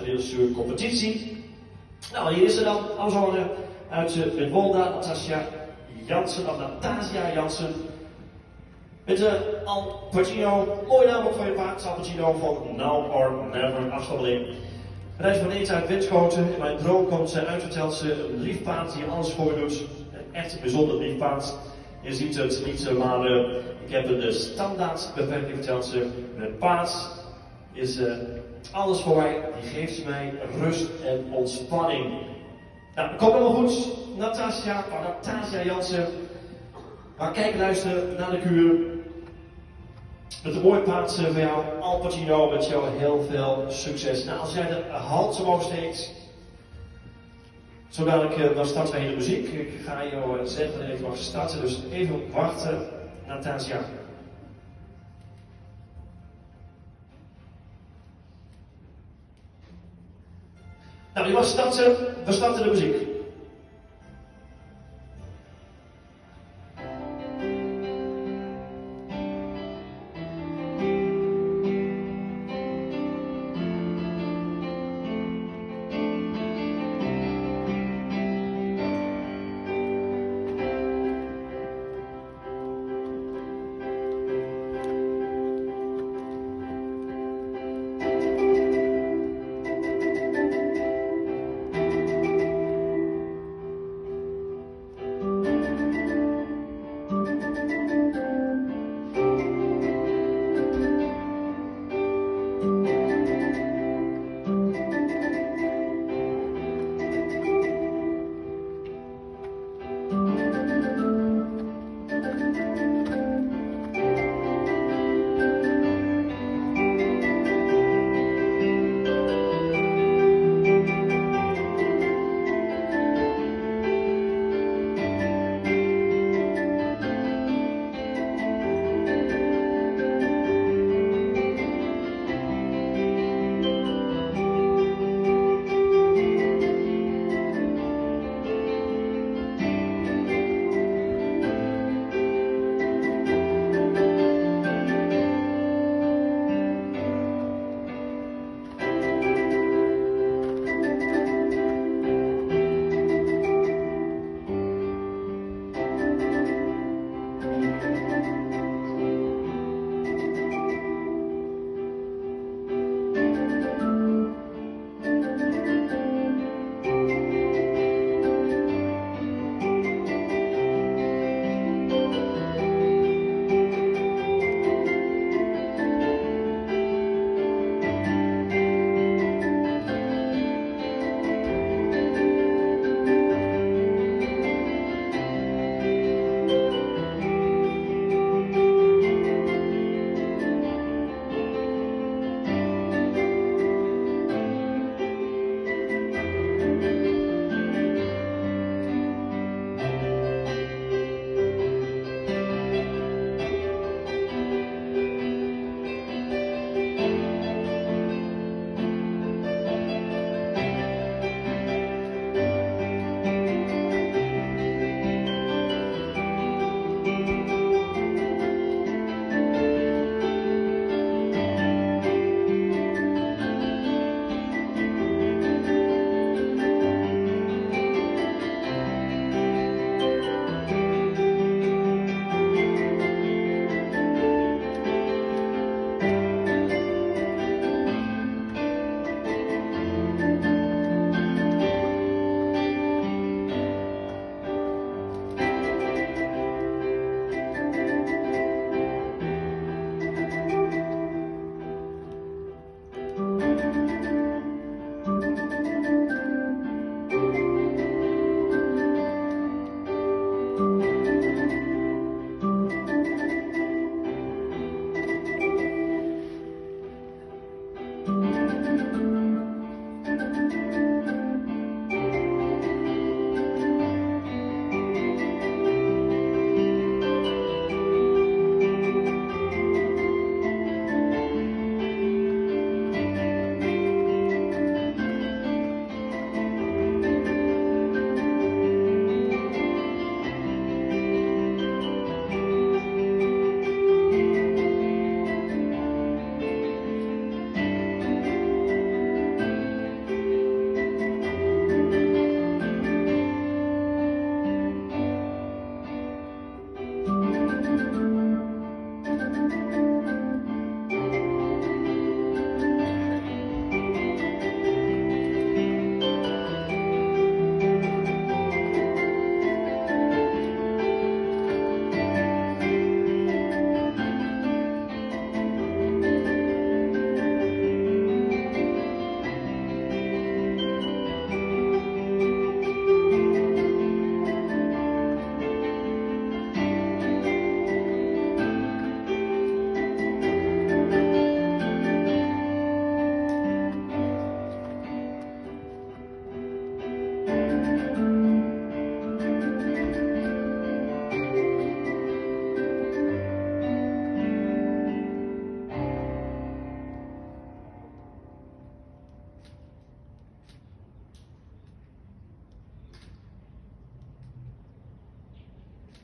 de competitie. Nou, hier is ze dan, Amazone uit Midwolda, Natasja Jansen, of Natasia Jansen. Met Al Pacino, mooie naam ook van je paard, Al Pacino van Now or Never, afstammeling. Reis van eens uit Winschoten. In mijn droom komt ze uit, vertelt ze, een lief paard die alles voor je doet. Een echt bijzonder lief paard. Je ziet het niet, maar ik heb een standaard beperking, vertelt ze. Mijn paard is alles voor mij, die geeft mij rust en ontspanning. Nou, dat komt allemaal goed. Natasia Jansen. Maar kijk en luister naar de kuur. Met een mooi paard voor jou, Al Pacino, met jou heel veel succes. Nou, als jij de hand omhoog steekt, zodat dan starten wij de muziek. Ik ga jou zeggen wanneer ik mag starten, dus even wachten, Natasia. Nou, je mag starten, we starten de muziek.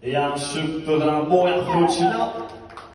Ja, super gedaan. Mooi, goed. Nou,